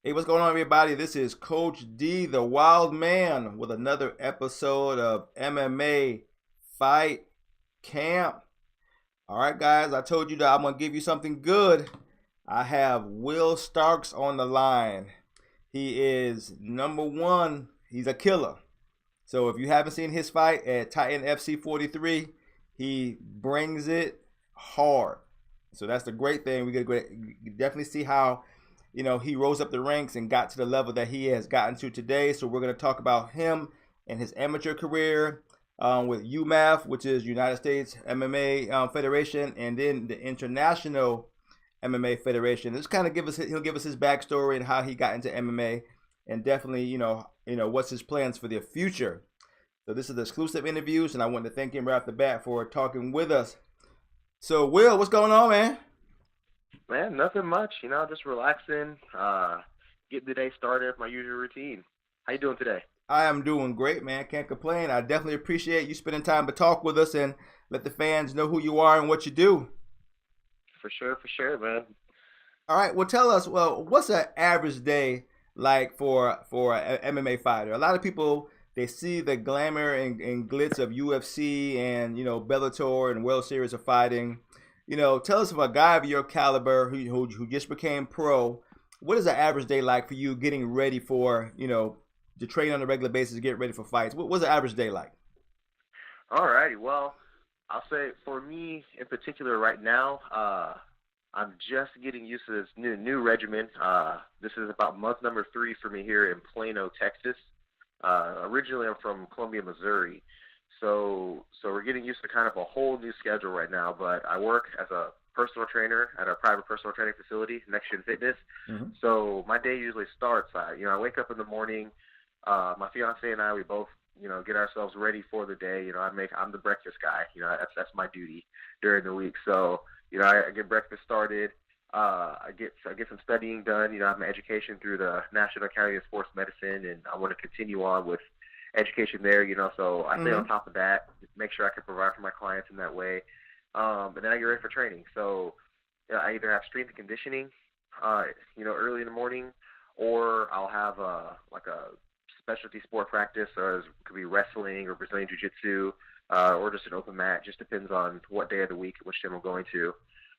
Hey, what's going on, everybody? This is Coach D, the Wild Man, with another episode of MMA Fight Camp. All right, guys, I told you that I'm going to give you something good. I have Will Starks on the line. He is number one, he's a killer. So if you haven't seen his fight at TitanFC 43, he brings it hard. So that's the great thing. We definitely see how he rose up the ranks and got to the level that he has gotten to today. So we're going to talk about him and his amateur career with UMMAF, which is United States MMA Federation, and then the International MMA Federation. This kind of he'll give us his backstory and how he got into MMA, and definitely what's his plans for the future. So this is the exclusive interviews, and I want to thank him right off the bat for talking with us. So Will, what's going on, man? Man, nothing much. Just relaxing, getting the day started with my usual routine. How you doing today? I am doing great, man. Can't complain. I definitely appreciate you spending time to talk with us and let the fans know who you are and what you do. For sure, man. All right. Well, tell us. Well, what's an average day like for an MMA fighter? A lot of people they see the glamour and glitz of UFC and Bellator and World Series of fighting. Tell us of a guy of your caliber who just became pro. What is an average day like for you getting ready for to train on a regular basis, to get ready for fights? What's an average day like? All righty. Well, I'll say for me in particular right now, I'm just getting used to this new regimen. This is about month number 3 for me here in Plano, Texas. Originally, I'm from Columbia, Missouri. So we're getting used to kind of a whole new schedule right now. But I work as a personal trainer at a private personal training facility, Next Gen Fitness. Mm-hmm. So my day usually starts. I wake up in the morning. My fiance and I, we both, get ourselves ready for the day. I'm the breakfast guy. That's my duty during the week. So, I get breakfast started. I get some studying done. I have my education through the National Academy of Sports Medicine, and I want to continue on with education there. So I stay Mm-hmm. on top of that, make sure I can provide for my clients in that way. And then I get ready for training. So I either have strength and conditioning, early in the morning, or I'll have like a specialty sport practice, or it could be wrestling or Brazilian Jiu-Jitsu, or just an open mat. Just depends on what day of the week, which gym I'm going to.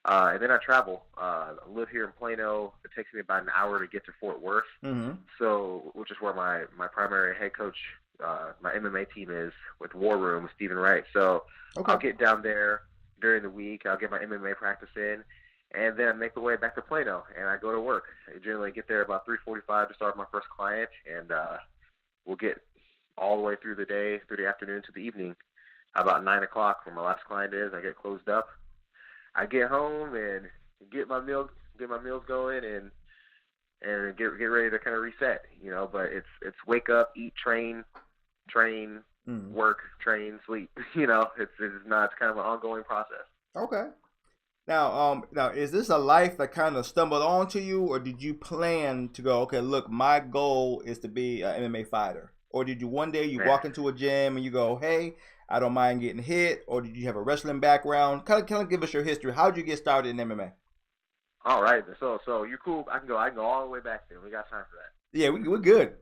And then I travel. I live here in Plano. It takes me about an hour to get to Fort Worth, Mm-hmm. so which is where my primary head coach, my MMA team is with War Room, Stephen Wright. So Okay. I'll get down there during the week. I'll get my MMA practice in, and then I make the way back to Plano, and I go to work. I generally get there about 3:45 to start my first client, and we'll get all the way through the day, through the afternoon to the evening. About 9 o'clock, where my last client is, I get closed up. I get home and get my meals going, and get ready to kind of reset. But it's wake up, eat, train, Mm-hmm. work, train, sleep. It's kind of an ongoing process. Okay. Now is this a life that kind of stumbled onto you, or did you plan to go? Okay, look, my goal is to be an MMA fighter, or did you one day you Man. walk into a gym and you go, hey, I don't mind getting hit, or did you have a wrestling background? Kind of give us your history. How did you get started in MMA? All right. So you're cool. I can go all the way back there. We got time for that. Yeah, we're good.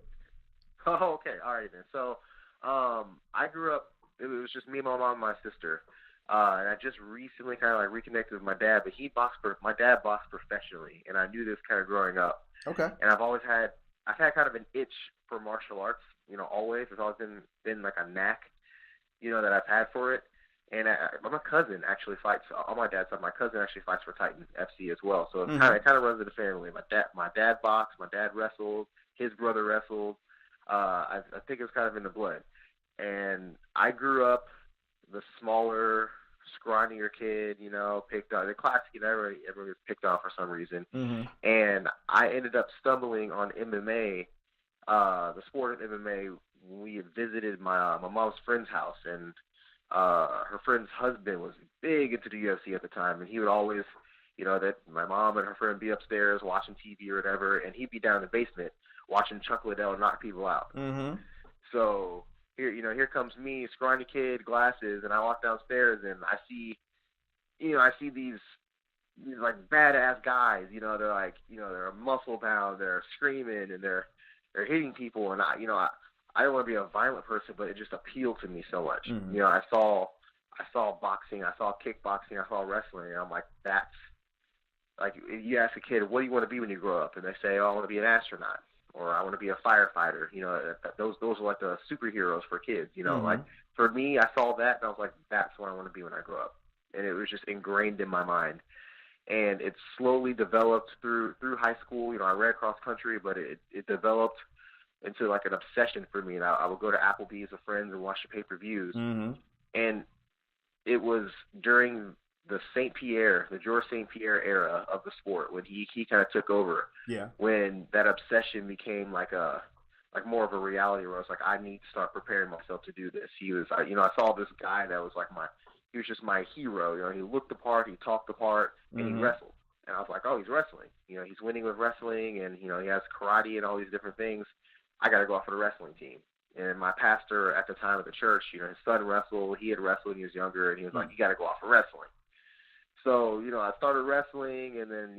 Oh, okay. All right then. So, I grew up. It was just me, my mom, and my sister. And I just recently kind of like reconnected with my dad, but my dad boxed professionally, and I knew this kind of growing up. Okay. And I've had kind of an itch for martial arts. Always. It's always been like a knack, that I've had for it. And my cousin actually fights on my dad's side. My cousin actually fights for Titan FC as well. So Mm-hmm. it kind of runs in the family. My dad boxed. My dad wrestled. His brother wrestled. I think it's kind of in the blood. And I grew up the smaller, scrawnier kid. Picked on the classic. Everybody gets picked on for some reason. Mm-hmm. And I ended up stumbling on MMA, the sport of MMA. When we had visited my mom's friend's house, and her friend's husband was big into the UFC at the time, and he would always, that my mom and her friend be upstairs watching TV or whatever, and he'd be down in the basement watching Chuck Liddell knock people out. Mm-hmm. So here comes me, scrawny kid, glasses, and I walk downstairs and I see these these like badass guys. They're like, they're muscle bound, they're screaming, and they're hitting people. And I don't want to be a violent person, but it just appealed to me so much. Mm-hmm. I saw boxing, I saw kickboxing, I saw wrestling, and I'm like, that's like, you ask a kid, what do you want to be when you grow up? And they say, oh, I want to be an astronaut, or I want to be a firefighter. Those are like the superheroes for kids. Mm-hmm. Like for me, I saw that and I was like, that's what I want to be when I grow up. And it was just ingrained in my mind. And it slowly developed through high school. I ran cross country, but it developed into like an obsession for me. And I would go to Applebee's with friends and watch the pay-per-views. Mm-hmm. And it was during the George St. Pierre era of the sport when he kind of took over. Yeah. When that obsession became like more of a reality where I was like, I need to start preparing myself to do this. He was, I saw this guy that was like he was just my hero. He looked the part, he talked the part, and mm-hmm. he wrestled. And I was like, oh, he's wrestling. He's winning with wrestling, and he has karate and all these different things. I got to go off for the wrestling team. And my pastor at the time of the church, his son wrestled. He had wrestled when he was younger, and he was like, you got to go off for wrestling. So, I started wrestling, and then,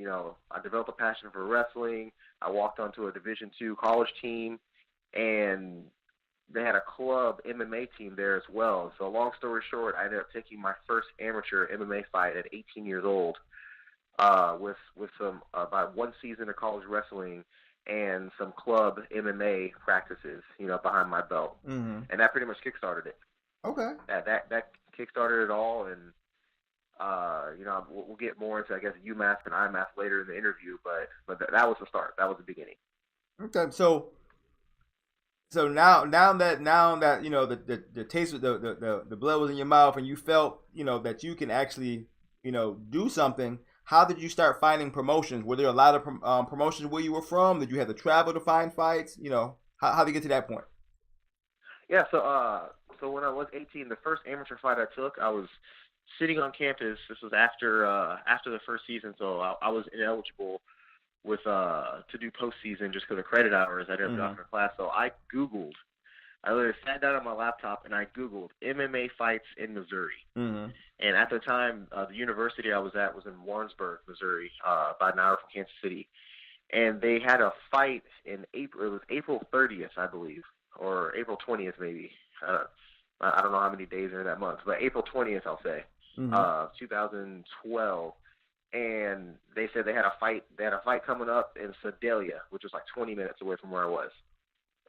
I developed a passion for wrestling. I walked onto a Division II college team, and they had a club MMA team there as well. So long story short, I ended up taking my first amateur MMA fight at 18 years old with some about one season of college wrestling and some club MMA practices, behind my belt. Mm-hmm. And that pretty much kickstarted it. Okay. That kickstarted it all, and we'll get more into, I guess, UMMAF and IMMAF later in the interview, but that was the start. That was the beginning. Okay, so now that the taste of the blood was in your mouth and you felt that you can actually do something. How did you start finding promotions? Were there a lot of promotions where you were from? Did you have to travel to find fights? How did you get to that point? Yeah, so when I was 18, the first amateur fight I took, I was sitting on campus. This was after the first season, so I was ineligible to do postseason just because of credit hours. I didn't have to class, so I literally sat down on my laptop and I Googled MMA fights in Missouri. Mm-hmm. And at the time, the university I was at was in Warrensburg, Missouri, about an hour from Kansas City. And they had a fight in April. It was April 30th, I believe, or April 20th maybe. I don't know how many days are in that month, but April 20th, I'll say, 2012. And they said they had a fight. They had a fight coming up in Sedalia, which was like 20 minutes away from where I was.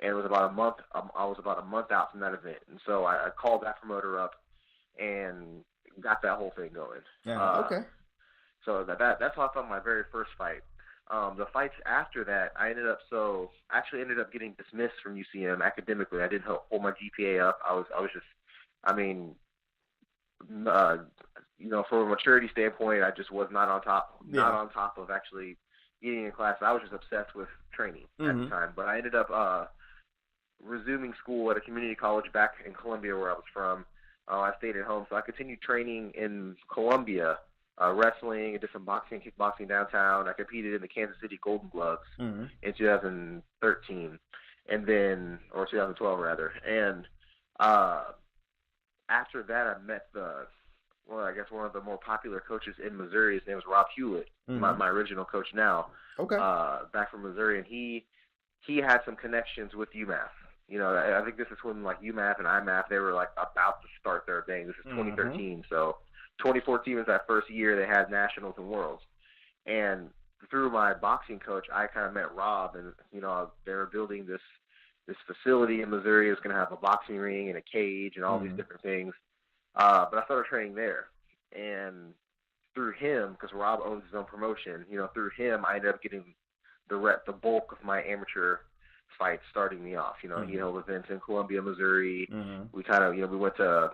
And it was about a month. I was about a month out from that event, and so I called that promoter up and got that whole thing going. Yeah. Okay. So that's how I found my very first fight. The fights after that, I ended up getting dismissed from UCM academically. I didn't hold my GPA up. I was just, from a maturity standpoint, I just was not on top of actually getting in class. I was just obsessed with training at the time. But I ended up resuming school at a community college back in Columbia, where I was from. I stayed at home, so I continued training in Columbia, wrestling. I did some boxing, kickboxing downtown. I competed in the Kansas City Golden Gloves in 2013, or 2012 rather. And after that, I met one of the more popular coaches in Missouri. His name was Rob Hewlett, my original coach now. Okay. Back from Missouri, and he had some connections with UMMAF. I think this is when like UMMAF and IMMAF, they were like about to start their thing. This is 2013, so 2014 was that first year they had nationals and worlds. And through my boxing coach, I kind of met Rob, and they were building this facility in Missouri. It was going to have a boxing ring and a cage and all these different things. But I started training there, and through him, because Rob owns his own promotion, through him, I ended up getting the bulk of my amateur fights starting me off. He held events in Columbia, Missouri. We kind of, we went to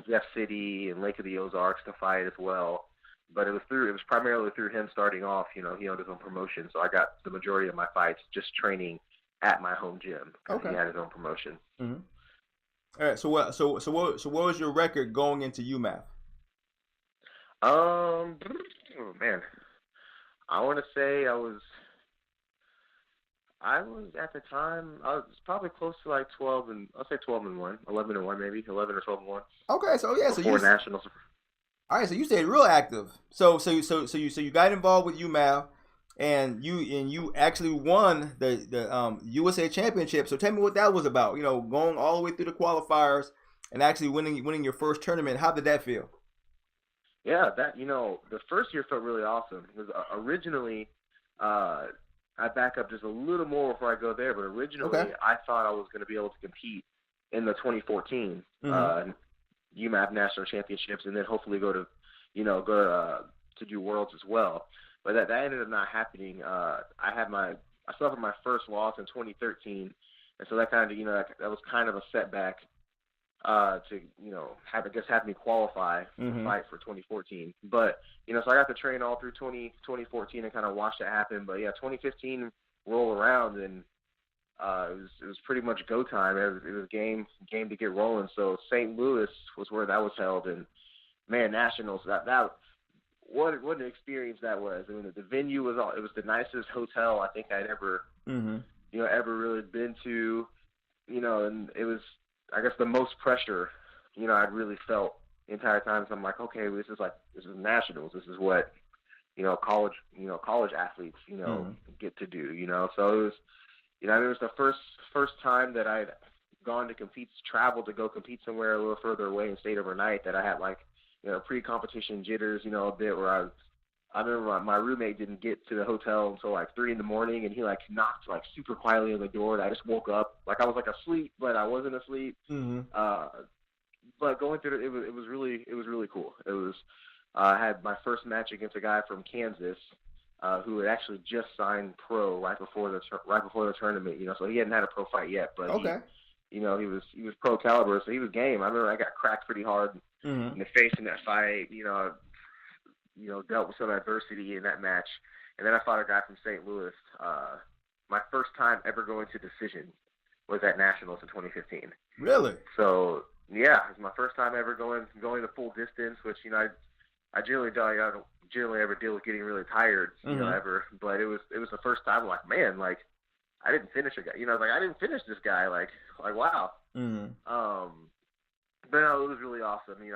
Jeff City and Lake of the Ozarks to fight as well. But it was primarily through him starting off. He owned his own promotion, so I got the majority of my fights just training at my home gym. Okay. He had his own promotion. All right. So what was your record going into UMMAF? Oh man, I want to say I was at the time, I was probably close to like 12 and 1, 11 and 1 maybe, 11 or 12 and 1. Okay, so yeah, before nationals. All right, so you stayed real active. So you got involved with UMAF, and you actually won the USA Championship. So tell me what that was about. Going all the way through the qualifiers and actually winning your first tournament. How did that feel? Yeah, that the first year felt really awesome because originally, I back up just a little more before I go there. But Okay. originally, I thought I was going to be able to compete in the 2014 Mm-hmm. UMAF National Championships, and then hopefully go to do Worlds as well. But that ended up not happening. I suffered my first loss in 2013, and so that kind of that was kind of a setback to have me qualify to Mm-hmm. fight for 2014. But so I got to train all through 2014 and kind of watch that happen. But yeah, 2015 rolled around and it was pretty much go time. It was game to get rolling. So St. Louis was where that was held, and man, nationals that what an experience that was. I mean, the venue was it was the nicest hotel I think I'd ever Mm-hmm. ever really been to. And it was, I guess, the most pressure, I'd really felt the entire time. So I'm like, okay, this is nationals. This is what, college athletes, Mm-hmm. get to do, So it was, it was the first time that I'd gone to compete, traveled to go compete somewhere a little further away and stayed overnight that I had like, pre-competition jitters, a bit where I remember my roommate didn't get to the hotel until like 3 in the morning, and he like knocked like super quietly on the door. And I just woke up like I was like asleep, but I wasn't asleep. Mm-hmm. Uh, but going through it was really cool. It was I had my first match against a guy from Kansas who had actually just signed pro right before the tournament. So he hadn't had a pro fight yet, but Okay. he was pro caliber, so he was game. I remember I got cracked pretty hard Mm-hmm. in the face in that fight. Dealt with some adversity in that match. And then I fought a guy from St. Louis. My first time ever going to decision was at Nationals in 2015. Really? So yeah, it was my first time ever going the full distance, which I don't generally ever deal with getting really tired, Mm-hmm. ever. But it was the first time like, man, like I didn't finish a guy. Like I didn't finish this guy. Like wow. Mm-hmm. But no, it was really awesome. It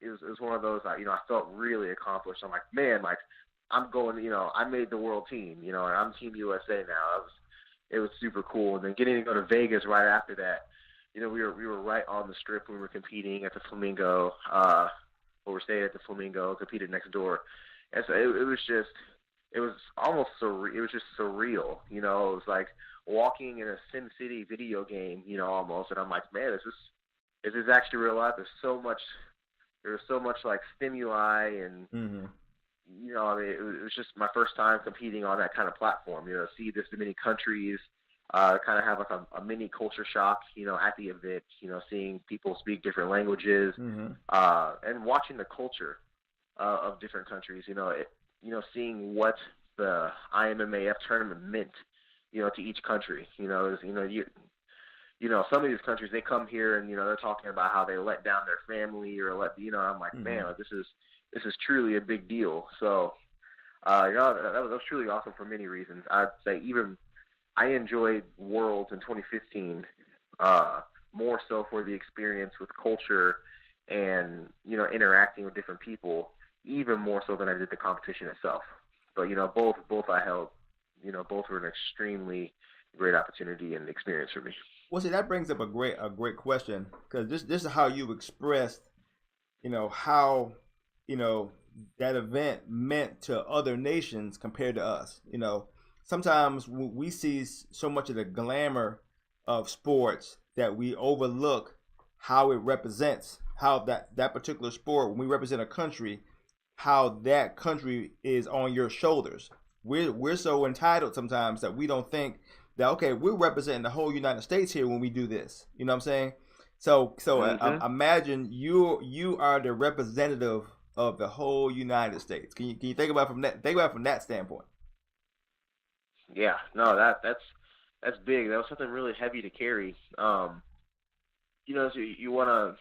was one of those. I felt really accomplished. I'm like, man, like I'm going. I made the world team. And I'm Team USA now. It was super cool. And then getting to go to Vegas right after that. We were right on the strip when we were competing at the Flamingo. Where we stayed at the Flamingo, competed next door, and so it was almost surreal. It was just surreal. It was like walking in a Sin City video game. Almost. And I'm like, man, this is actually real life. There's so much like stimuli and Mm-hmm. I mean, it was just my first time competing on that kind of platform. See this many countries, kind of have like a mini culture shock. At the event. Seeing people speak different languages, Mm-hmm. and watching the culture of different countries. Seeing what the IMMAF tournament meant. To each country. Some of these countries, they come here and, they're talking about how they let down their family or I'm like, Mm-hmm. man, like, this is truly a big deal. So, that was truly awesome for many reasons. I'd say even I enjoyed Worlds in 2015, more so for the experience with culture and, interacting with different people, even more so than I did the competition itself. But, both I held, both were an extremely great opportunity and experience for me. Well, see, that brings up a great question because this is how you expressed, how, you know, that event meant to other nations compared to us. Sometimes we see so much of the glamour of sports that we overlook how it represents how that particular sport when we represent a country, how that country is on your shoulders. We're so entitled sometimes that we don't think that okay, we're representing the whole United States here when we do this. You know what I'm saying? So Hmm. imagine you are the representative of the whole United States. Can you think about it from that standpoint? Yeah, no, that's big. That was something really heavy to carry. So you wanna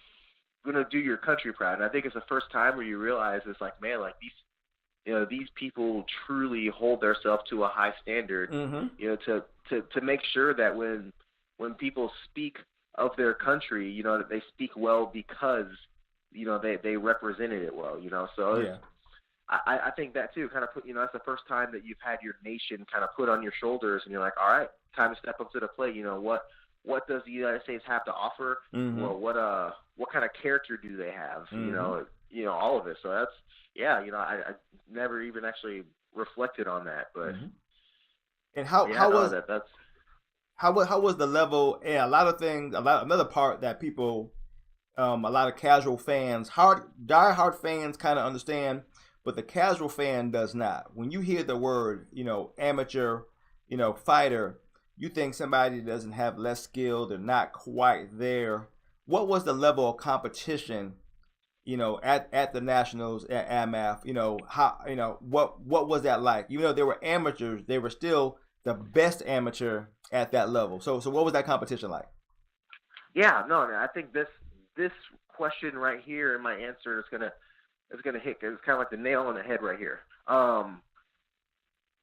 do your country proud, and I think it's the first time where you realize it's like, man, like these people truly hold themselves to a high standard. Mm-hmm. To make sure that when people speak of their country, that they speak well because they represented it well. So Yeah. I think that too kind of put, that's the first time that you've had your nation kind of put on your shoulders, and you're like, all right, time to step up to the plate. What does the United States have to offer? Mm-hmm. Well, what kind of character do they have? Mm-hmm. All of it. So that's, yeah, I never even actually reflected on that, but Mm-hmm. And how yeah, how no, was that's how was the level? And a lot of things. Another part that people, a lot of casual fans, diehard fans, kind of understand, but the casual fan does not. When you hear the word, amateur, fighter, you think somebody doesn't have less skill. They're not quite there. What was the level of competition? At the nationals at AMAF, how, what was that like? Even though they were amateurs, they were still the best amateur at that level. So what was that competition like? yeah, no, I think this question right here and my answer is gonna hit. It's kind of like the nail on the head right here.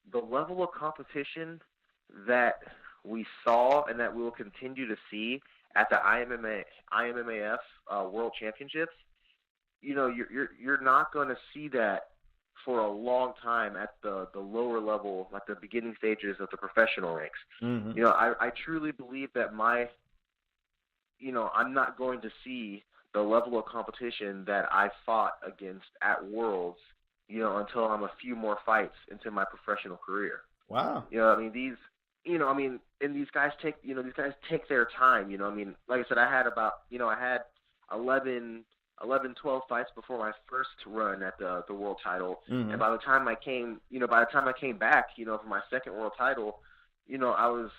The level of competition that we saw and that we will continue to see at the IMMAF World Championships, you're not going to see that for a long time at the lower level, like the beginning stages of the professional ranks. Mm-hmm. I truly believe that I'm not going to see the level of competition that I fought against at Worlds, until I'm a few more fights into my professional career. Wow. I mean, and these guys take their time. Like I said, I had 11, 12 fights before my first run at the world title, Mm-hmm. and by the time I came back, for my second world title, I was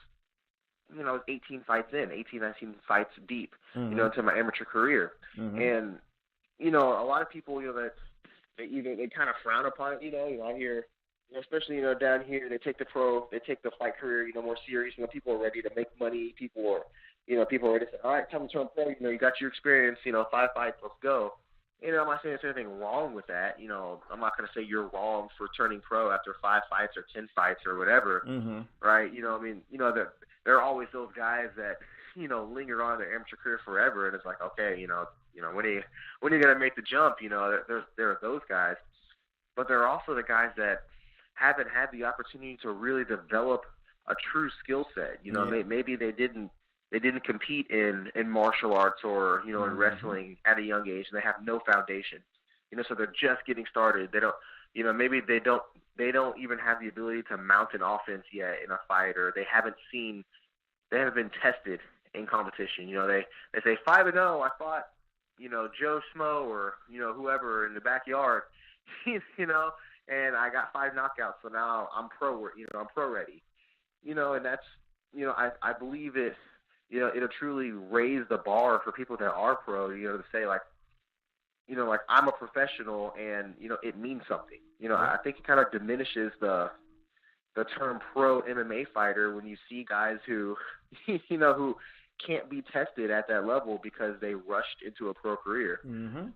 18 fights in, 18, 19 fights deep, Mm-hmm. into my amateur career. Mm-hmm. And, a lot of people, that they kind of frown upon it, I hear, especially, down here, they take the fight career, more serious. People are ready to make money. People are ready to say, all right, time to turn pro. You got your experience, 5 fights, let's go. I'm not saying there's anything wrong with that. I'm not going to say you're wrong for turning pro after 5 fights or 10 fights or whatever, Mm-hmm. right? There are always those guys that, linger on in their amateur career forever, and it's like, okay, when are you going to make the jump? There are those guys, but there are also the guys that haven't had the opportunity to really develop a true skill set. Yeah. Maybe they didn't compete in martial arts or in Mm-hmm. wrestling at a young age, and they have no foundation. So they're just getting started. They don't, maybe they don't even have the ability to mount an offense yet in a fight, or they haven't been tested in competition. They say 5-0. I fought, Joe Schmo or whoever in the backyard, and I got 5 knockouts. So now I'm pro. I'm pro ready. And that's I believe it. It'll truly raise the bar for people that are pro. To say like I'm a professional, and it means something. I think it kind of diminishes the term pro MMA fighter when you see guys who who can't be tested at that level because they rushed into a pro career. Mm-hmm.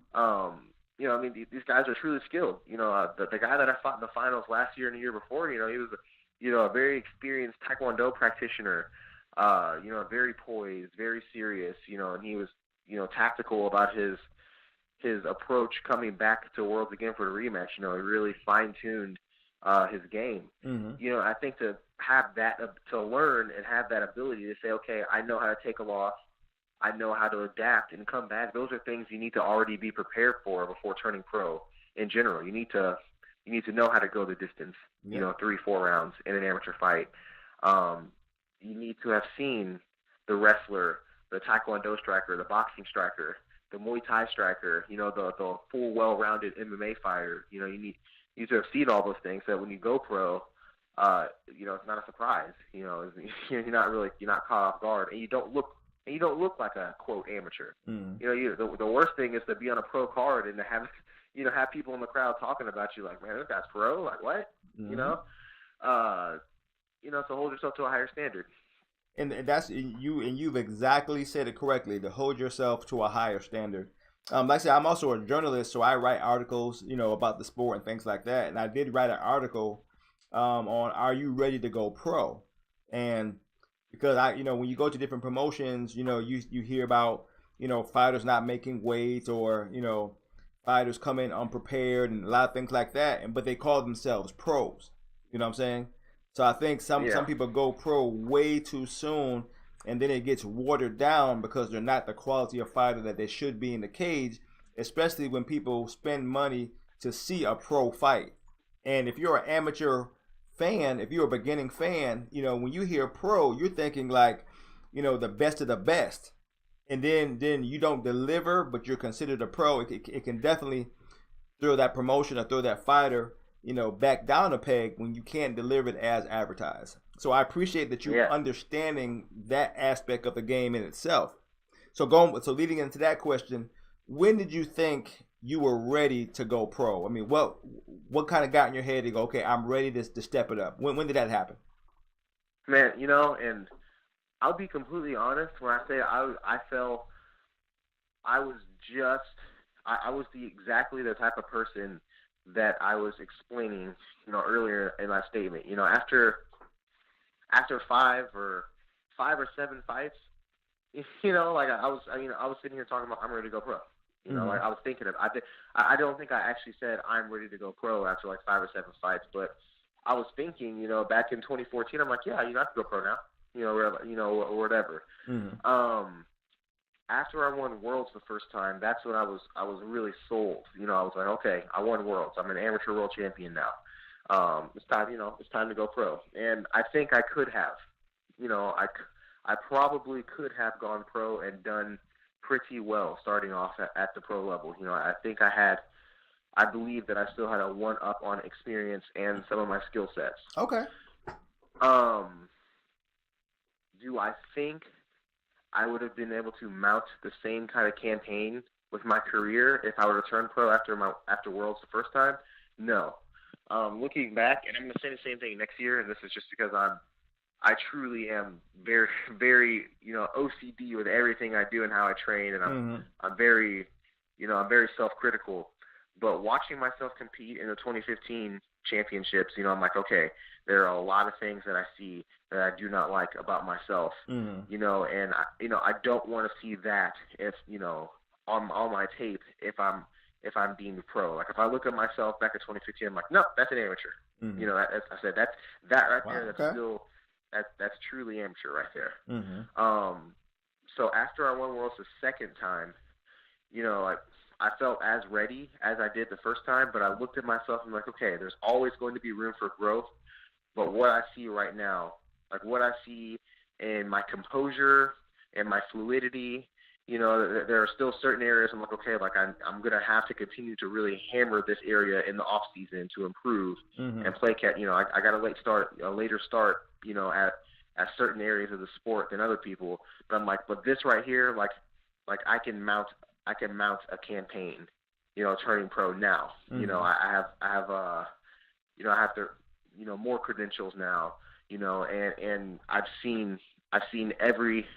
These guys are truly skilled. The guy that I fought in the finals last year and the year before, he was a very experienced Taekwondo practitioner. Very poised, very serious. And he was tactical about his approach coming back to Worlds again for the rematch. He really fine-tuned his game. Mm-hmm. I think to have that, to learn and have that ability to say, okay, I know how to take a loss, I know how to adapt and come back. Those are things you need to already be prepared for before turning pro. In general, you need to know how to go the distance. Yeah. 3-4 rounds in an amateur fight. You need to have seen the wrestler, the Taekwondo striker, the boxing striker, the Muay Thai striker. The full, well-rounded MMA fighter. You need to have seen all those things, so when you go pro, it's not a surprise. You're not caught off guard, and you don't look like a quote amateur. Mm-hmm. The worst thing is to be on a pro card and to have have people in the crowd talking about you like, man, this guy's pro. Like what? Mm-hmm. So hold yourself to a higher standard. And that's you, and you've exactly said it correctly. To hold yourself to a higher standard. Like I said, I'm also a journalist, so I write articles, about the sport and things like that. And I did write an article on "Are you ready to go pro?" And because when you go to different promotions, you hear about fighters not making weight, or fighters come in unprepared and a lot of things like that, and but they call themselves pros. You know what I'm saying? So I think some Yeah. people go pro way too soon, and then it gets watered down because they're not the quality of fighter that they should be in the cage, especially when people spend money to see a pro fight. And if you're an amateur fan, if you're a beginning fan, when you hear pro, you're thinking like, the best of the best. And then you don't deliver, but you're considered a pro. It can definitely throw that promotion or throw that fighter, back down a peg when you can't deliver it as advertised. So I appreciate that you Yeah. understanding that aspect of the game in itself. So leading into that question, when did you think you were ready to go pro? I mean, what kind of got in your head to go, okay, I'm ready to step it up? When did that happen? Man, and I'll be completely honest when I say I felt I was just I was exactly the type of person that I was explaining, earlier in my statement. After five or seven fights, like I was sitting here talking about I'm ready to go pro. Like I was thinking of I don't think I actually said I'm ready to go pro after like 5 or 7 fights, but I was thinking, back in 2014, I'm like, yeah, I can go pro now, or whatever. After I won Worlds the first time, that's when I was really sold. I was like, okay, I won Worlds. I'm an amateur world champion now. It's time to go pro. And I think I could have, I probably could have gone pro and done pretty well starting off at the pro level. I believe that I still had a one up on experience and some of my skill sets. Okay. Do I think I would have been able to mount the same kind of campaign with my career if I were to turn pro after Worlds the first time? No. Looking back, and I'm going to say the same thing next year, and this is just because I truly am very, very, OCD with everything I do and how I train, and I'm very, I'm very self-critical. But watching myself compete in the 2015 championships, I'm like, okay, there are a lot of things that I see that I do not like about myself, and I don't want to see that if, on my tape if I'm deemed pro. Like if I look at myself back at 2015, I'm like, no, that's an amateur. As I said, that right there, that's still that's truly amateur right there. So after I won Worlds the second time, I felt as ready as I did the first time, but I looked at myself and I'm like, okay, there's always going to be room for growth. But what I see right now, like what I see in my composure and my fluidity, there are still certain areas I'm like, okay, like I'm going to have to continue to really hammer this area in the off season to improve and play catch. I got a later start, at certain areas of the sport than other people. But I'm like, but this right here, like I can mount a campaign, turning pro now. I have the, more credentials now, and I've seen every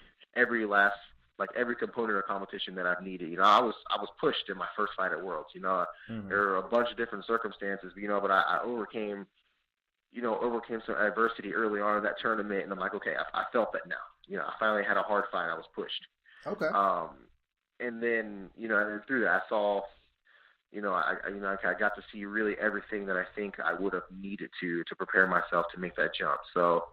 last, like every component of competition that I've needed. I was pushed in my first fight at Worlds. There were a bunch of different circumstances, but I overcame some adversity early on in that tournament, and I'm like, okay, I felt that now. I finally had a hard fight. I was pushed. Okay. And then, and then through that, I saw, I got to see really everything that I think I would have needed to prepare myself to make that jump. So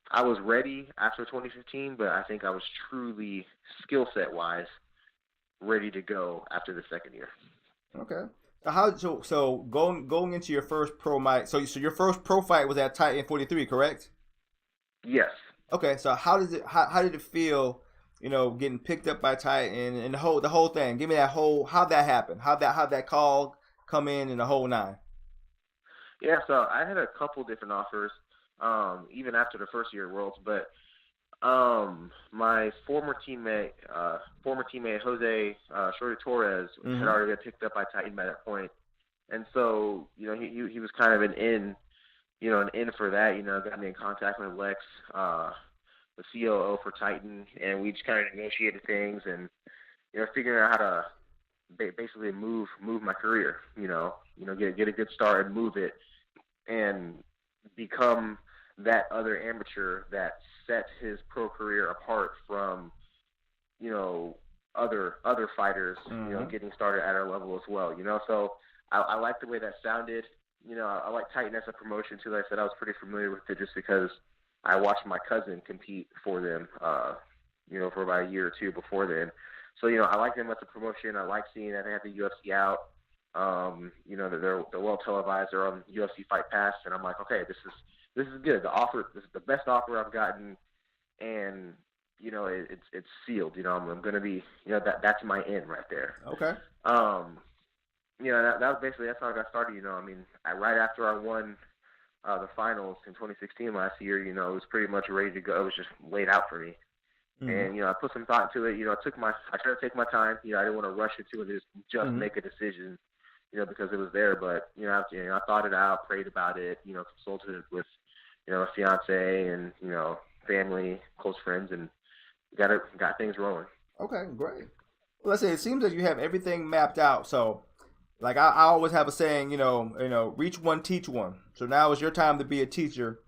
I was ready after 2015, but I think I was truly skill set wise ready to go after the second year. Okay. So going into your first pro fight, so your first pro fight was at Titan 43, correct? Yes. Okay. So how did it feel? Getting picked up by Titan and the whole thing. Give me that how'd that happen? How'd that call come in and the whole nine? Yeah, so I had a couple different offers, even after the first year at Worlds, but my former teammate Jose Shorty Torres had already been picked up by Titan by that point, and so he was kind of an in for that. Got me in contact with Lex, the COO for Titan, and we just kind of negotiated things and figuring out how to basically move my career. Get a good start and move it, and become that other amateur that set his pro career apart from other fighters, getting started at our level as well. So I like the way that sounded. I like Titan as a promotion too. Like I said, I was pretty familiar with it just because I watched my cousin compete for them, for about a year or two before then. So, I like them as a promotion. I like seeing that they have the UFC out. They're well televised. They're on UFC Fight Pass, and I'm like, okay, this is good. This is the best offer I've gotten, and it's sealed. I'm going to be, that's my end right there. Okay. That was basically, that's how I got started. Right after I won the finals in 2016 last year, it was pretty much ready to go. It was just laid out for me. And, I put some thought into it. I tried to take my time. I didn't want to rush into it and just make a decision, because it was there. But, I thought it out, prayed about it, consulted it with, a fiance and, family, close friends, and got things rolling. Okay, great. Well, let's say it seems that you have everything mapped out. So, like I always have a saying, reach one, teach one. So now is your time to be a teacher.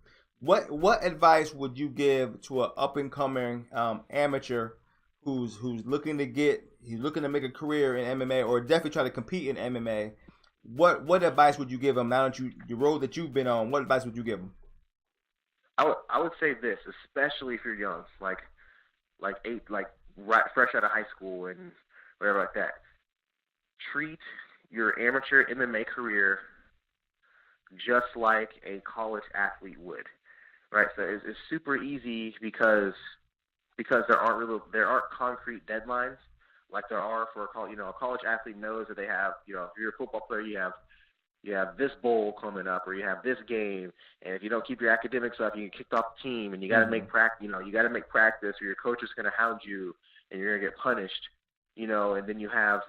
What advice would you give to an up and coming amateur who's looking to make a career in MMA or definitely try to compete in MMA? What advice would you give them now that the road that you've been on? What advice would you give them? I would say this, especially if you're young, like right fresh out of high school and whatever like that. Treat your amateur MMA career just like a college athlete would. Right, so it's super easy because there aren't concrete deadlines like there are for a college athlete knows that they have, if you're a football player, you have this bowl coming up or you have this game, and if you don't keep your academics up, you get kicked off the team, and you got to make practice, you got to make practice, or your coach is going to hound you and you're going to get punished, and then you have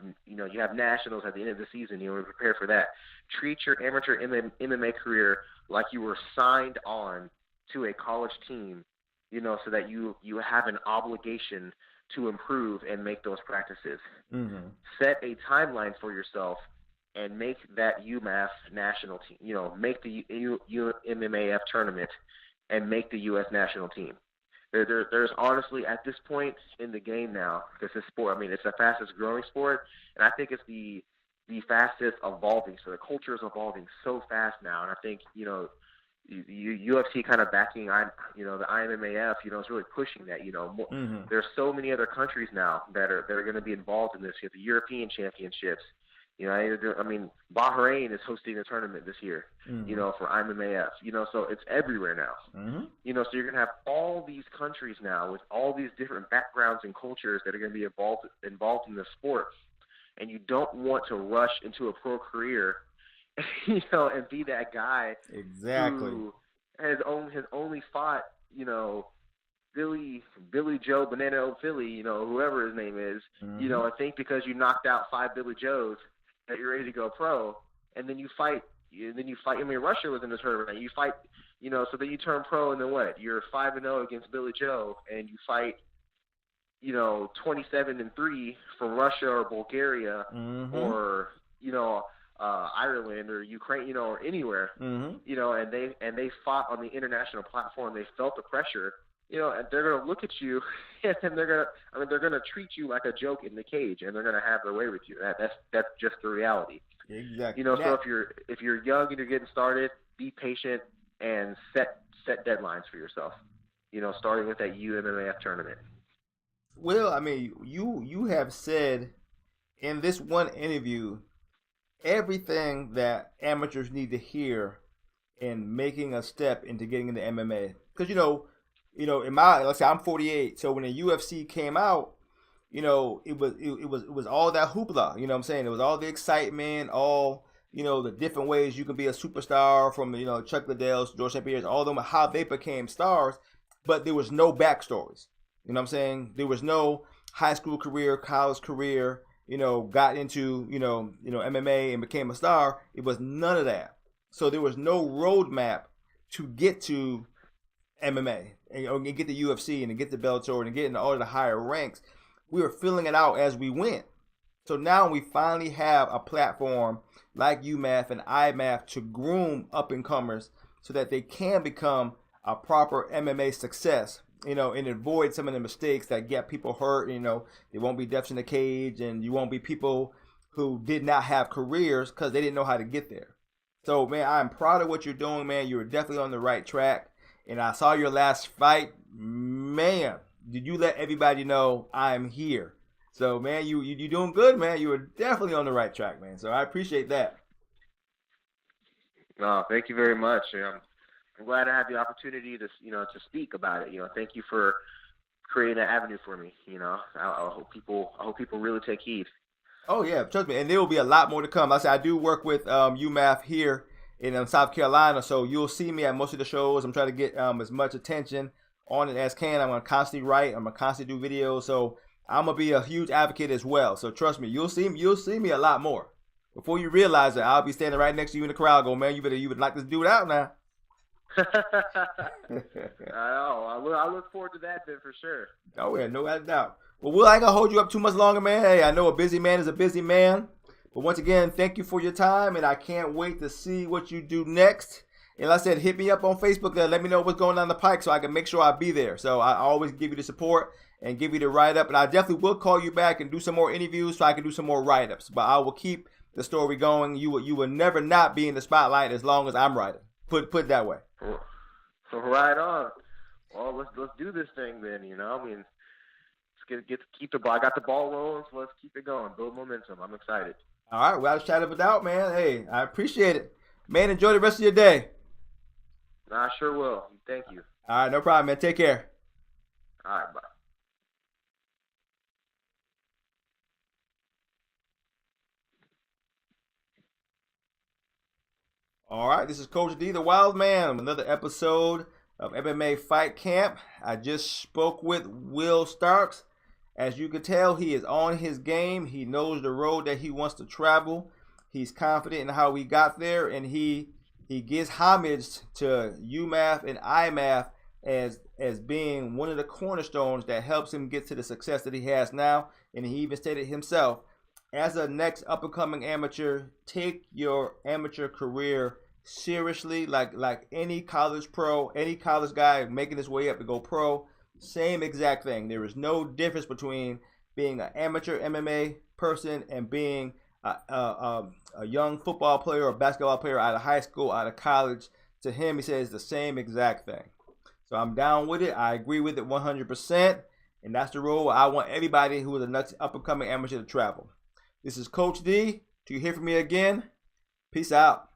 nationals at the end of the season. You prepare for that. Treat your amateur MMA career like you were signed on to a college team, so that you have an obligation to improve and make those practices. Set a timeline for yourself and make that UMMAF national team, make the UMMAF tournament and make the U.S. national team. There's honestly, at this point in the game now, because this sport, it's the fastest growing sport, and I think it's the fastest evolving. So the culture is evolving so fast now, and I think, UFC kind of backing, the IMMAF, is really pushing that. There's so many other countries now that are going to be involved in this. You have the European Championships. Bahrain is hosting a tournament this year. For IMMAF. So it's everywhere now. So you're going to have all these countries now with all these different backgrounds and cultures that are going to be involved in the sport, and you don't want to rush into a pro career. And be that guy who has only fought, Billy Joe Banana Philly, whoever his name is, I think because you knocked out 5 Billy Joes that you're ready to go pro, and then you fight. Russia was in the tournament. You fight, so then you turn pro, and then what? You're 5-0 against Billy Joe, and you fight, 27-3 from Russia or Bulgaria or Ireland or Ukraine, or anywhere, and they fought on the international platform. They felt the pressure, and they're gonna look at you, and they're gonna treat you like a joke in the cage, and they're gonna have their way with you. That's just the reality. Exactly. So if you're young and you're getting started, be patient and set deadlines for yourself. Starting with that UMMAF tournament. Well, you have said in this one interview everything that amateurs need to hear in making a step into getting into MMA. Because let's say I'm 48, so when the UFC came out, it was all that hoopla. You know what I'm saying? It was all the excitement, all the different ways you can be a superstar, from Chuck Liddell's, George St. Pierre's, all of them, how they became stars, but there was no backstories. You know what I'm saying? There was no high school career, college career. Got into, MMA and became a star. It was none of that. So there was no roadmap to get to MMA and get the UFC and to get the Bellator and get into all of the higher ranks. We were filling it out as we went. So now we finally have a platform like UMMAF and IMMAF to groom up and comers so that they can become a proper MMA success. and avoid some of the mistakes that get people hurt. There won't be deaths in the cage, and you won't be people who did not have careers because they didn't know how to get there. So, man, I'm proud of what you're doing, man. You're definitely on the right track. And I saw your last fight. Man, did you let everybody know I'm here? So, man, you doing good, man. You are definitely on the right track, man. So I appreciate that. No, thank you very much. I'm glad I had the opportunity to speak about it. Thank you for creating an avenue for me. I hope people really take heed. Oh yeah, trust me, and there will be a lot more to come. I do work with UMMAF here in South Carolina, so you'll see me at most of the shows. I'm trying to get as much attention on it as can. I'm gonna constantly write. I'm gonna constantly do videos. So I'm gonna be a huge advocate as well. So trust me, you'll see me a lot more. Before you realize it, I'll be standing right next to you in the crowd. Go, man, you would knock this dude out now. I know. I look forward to that then for sure. Oh yeah, no doubt. Well, Will, I ain't gonna hold you up too much longer, man. Hey, I know a busy man is a busy man. But once again, thank you for your time, and I can't wait to see what you do next. And like I said, hit me up on Facebook there. Let me know what's going on the pike so I can make sure I be there. So I always give you the support and give you the write-up. And I definitely will call you back and do some more interviews so I can do some more write-ups. But I will keep the story going. You will never not be in the spotlight as long as I'm writing. Put it that way. So right on. Well, let's do this thing then. I got the ball rolling, so let's keep it going. Build momentum. I'm excited. All right, well, I'll shout it out, man. Hey, I appreciate it. Man, enjoy the rest of your day. I sure will. Thank you. All right, no problem, man. Take care. All right, bye. All right, this is Coach D, the Wild Man, another episode of MMA Fight Camp. I just spoke with Will Starks. As you can tell, he is on his game. He knows the road that he wants to travel. He's confident in how he got there, and he gives homage to UMMAF and IMMAF as being one of the cornerstones that helps him get to the success that he has now. And he even stated himself, as a next up-and-coming amateur, take your amateur career seriously, like any college pro, any college guy making his way up to go pro. Same exact thing. There is no difference between being an amateur MMA person and being a young football player or basketball player out of high school, out of college. To him, he says the same exact thing. So I'm down with it. I agree with it 100%. And that's the role I want everybody who is a next up-and-coming amateur to travel. This is Coach D. Till you hear from me again, peace out.